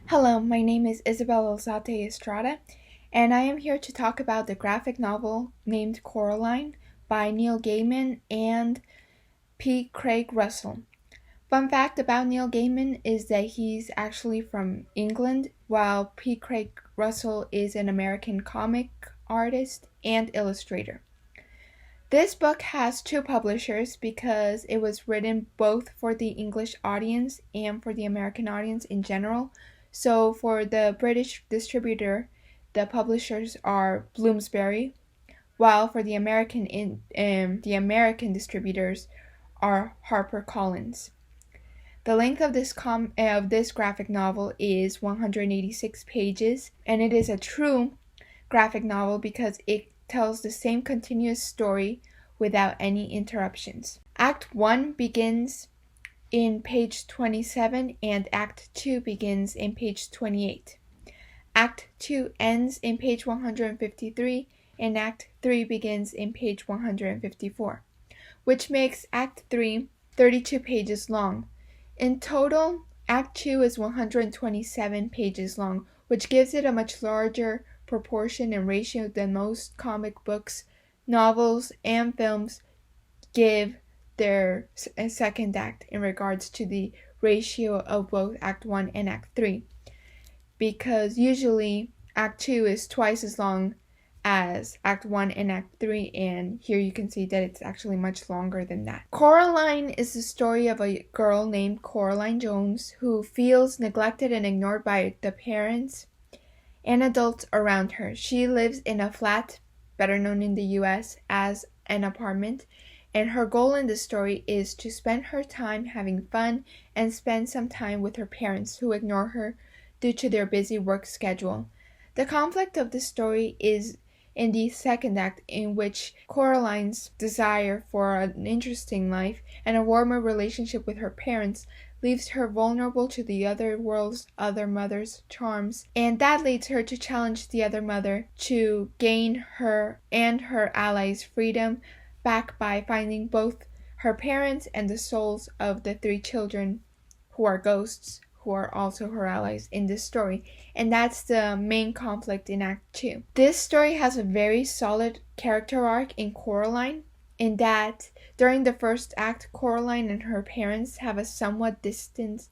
Hello, my name is Isabel Alzate-Estrada, and I am here to talk about the graphic novel named Coraline by Neil Gaiman and P. Craig Russell. Fun fact about Neil Gaiman is that he's actually from England, while P. Craig Russell is an American comic artist and illustrator. This book has two publishers because it was written both for the English audience and for the American audience in general. So for the British distributor, the publishers are Bloomsbury, while for the American distributors are HarperCollins. The length of this graphic novel is 186 pages, and it is a true graphic novel because it tells the same continuous story without any interruptions. Act 1 begins in page 27 and Act 2 begins in page 28. Act 2 ends in page 153 and Act 3 begins in page 154, which makes Act 3 32 pages long. In total, Act 2 is 127 pages long, which gives it a much larger proportion and ratio than most comic books, novels, and films give their second act in regards to the ratio of both Act 1 and Act 3. Because usually Act 2 is twice as long as Act 1 and Act 3, and here you can see that it's actually much longer than that. Coraline is the story of a girl named Coraline Jones who feels neglected and ignored by the parents and adults around her. She lives in a flat, better known in the US as an apartment, and her goal in the story is to spend her time having fun and spend some time with her parents who ignore her due to their busy work schedule. The conflict of the story is in the second act, in which Coraline's desire for an interesting life and a warmer relationship with her parents leaves her vulnerable to the other world's other mother's charms, and that leads her to challenge the other mother to gain her and her allies' freedom back by finding both her parents and the souls of the three children who are ghosts, who are also her allies in this story, and that's the main conflict in Act 2. This story has a very solid character arc in Coraline, in that during the first act, Coraline and her parents have a somewhat distant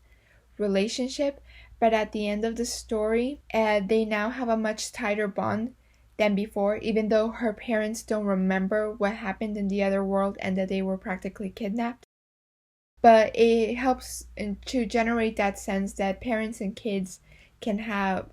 relationship, but at the end of the story, they now have a much tighter bond than before, even though her parents don't remember what happened in the other world and that they were practically kidnapped. But it helps to generate that sense that parents and kids can have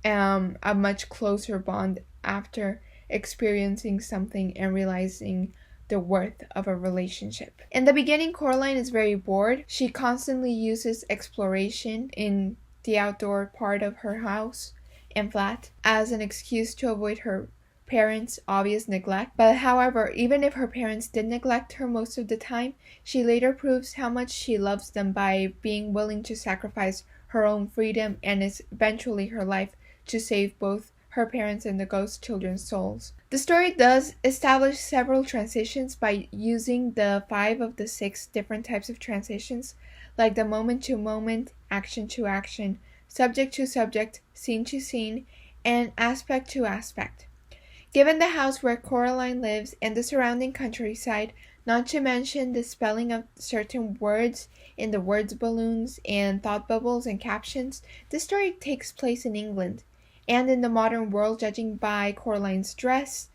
a much closer bond after experiencing something and realizing the worth of a relationship. In the beginning, Coraline is very bored. She constantly uses exploration in the outdoor part of her house and flat as an excuse to avoid her parents' obvious neglect. But however, even if her parents did neglect her most of the time, she later proves how much she loves them by being willing to sacrifice her own freedom and eventually her life to save both her parents and the ghost children's souls. The story does establish several transitions by using the 5 of the 6 different types of transitions, like the moment to moment, action to action, subject to subject, scene to scene, and aspect to aspect. Given the house where Coraline lives and the surrounding countryside, not to mention the spelling of certain words in the words balloons and thought bubbles and captions, the story takes place in England and in the modern world, judging by Coraline's dress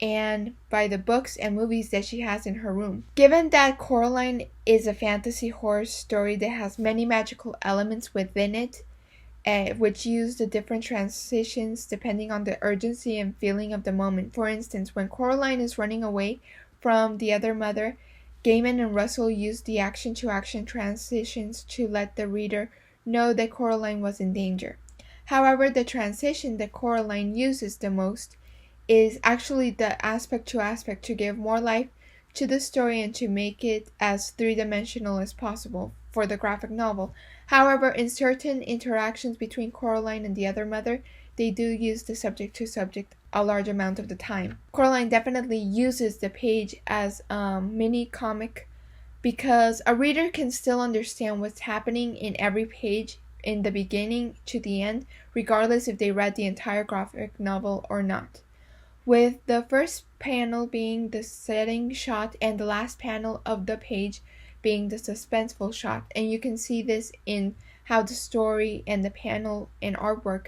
and by the books and movies that she has in her room. Given that Coraline is a fantasy horror story that has many magical elements within it, which use the different transitions depending on the urgency and feeling of the moment. For instance, when Coraline is running away from the other mother, Gaiman and Russell used the action-to-action transitions to let the reader know that Coraline was in danger. However, the transition that Coraline uses the most is actually the aspect to give more life to the story and to make it as three-dimensional as possible for the graphic novel. However, in certain interactions between Coraline and the other mother, they do use the subject to subject a large amount of the time. Coraline definitely uses the page as a mini comic because a reader can still understand what's happening in every page in the beginning to the end, regardless if they read the entire graphic novel or not. With the first panel being the setting shot and the last panel of the page being the suspenseful shot. And you can see this in how the story and the panel and artwork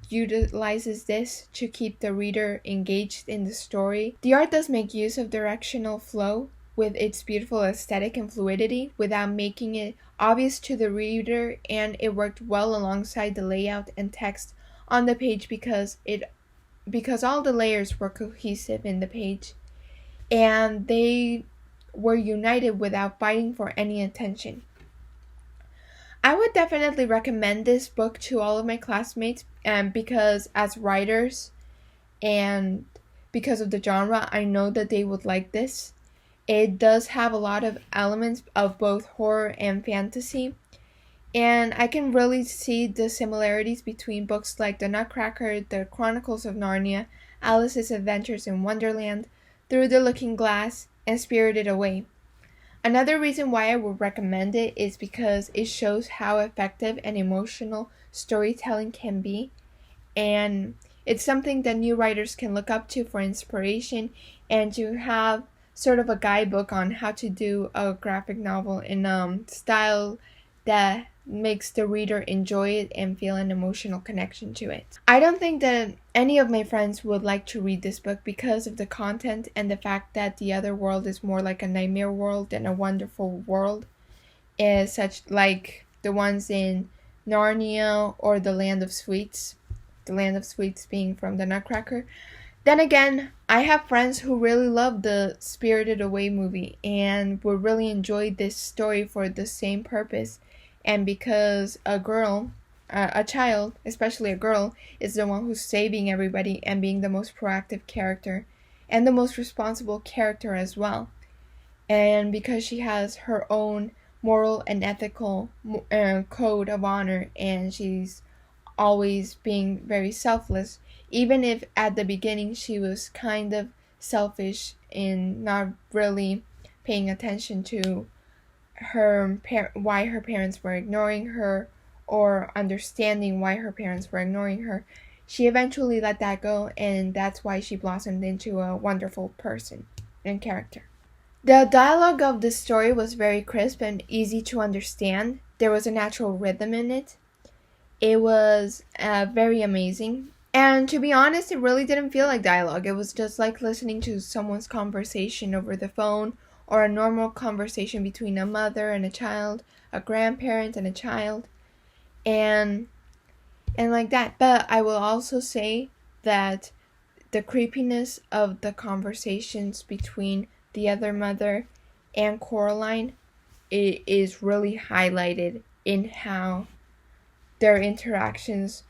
utilizes this to keep the reader engaged in the story. The art does make use of directional flow with its beautiful aesthetic and fluidity without making it obvious to the reader, and it worked well alongside the layout and text on the page because all the layers were cohesive in the page and they were united without fighting for any attention. I would definitely recommend this book to all of my classmates, because as writers and because of the genre, I know that they would like this. It does have a lot of elements of both horror and fantasy, and I can really see the similarities between books like The Nutcracker, The Chronicles of Narnia, Alice's Adventures in Wonderland, Through the Looking Glass, and Spirited Away. Another reason why I would recommend it is because it shows how effective and emotional storytelling can be, and it's something that new writers can look up to for inspiration and to have sort of a guidebook on how to do a graphic novel in a style that makes the reader enjoy it and feel an emotional connection to it. I don't think that any of my friends would like to read this book because of the content and the fact that the other world is more like a nightmare world than a wonderful world, such like the ones in Narnia or the Land of Sweets. The Land of Sweets being from the Nutcracker. Then again, I have friends who really love the Spirited Away movie and would really enjoy this story for the same purpose. And because a child, especially a girl, is the one who's saving everybody and being the most proactive character and the most responsible character as well. And because she has her own moral and ethical code of honor, and she's always being very selfless, even if at the beginning she was kind of selfish in not really paying attention to why her parents were ignoring her or understanding why her parents were ignoring her. She eventually let that go, and that's why she blossomed into a wonderful person and character. The dialogue of the story was very crisp and easy to understand. There was a natural rhythm in it. It was very amazing. And to be honest, it really didn't feel like dialogue. It was just like listening to someone's conversation over the phone, or a normal conversation between a mother and a child, a grandparent and a child, and like that. But I will also say that the creepiness of the conversations between the other mother and Coraline is really highlighted in how their interactions,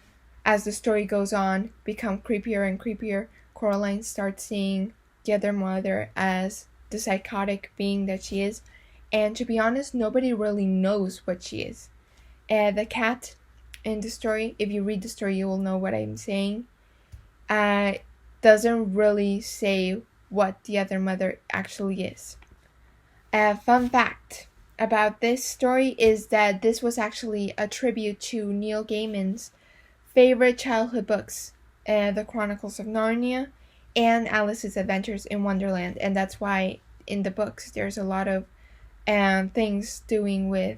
as the story goes on, become creepier and creepier. Coraline starts seeing the other mother as the psychotic being that she is, and to be honest, nobody really knows what she is. The cat in the story, if you read the story, you will know what I'm saying, doesn't really say what the other mother actually is. A fun fact about this story is that this was actually a tribute to Neil Gaiman's favorite childhood books, The Chronicles of Narnia and Alice's Adventures in Wonderland, and that's why in the books there's a lot of things doing with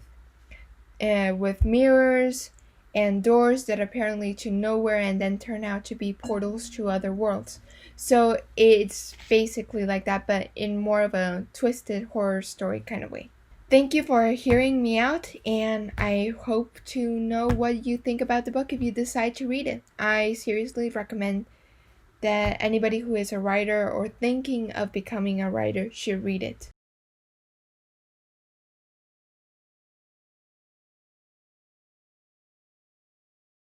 mirrors and doors that apparently to nowhere and then turn out to be portals to other worlds. So it's basically like that, but in more of a twisted horror story kind of way. Thank you for hearing me out, and I hope to know what you think about the book if you decide to read it. I seriously recommend that anybody who is a writer or thinking of becoming a writer should read it.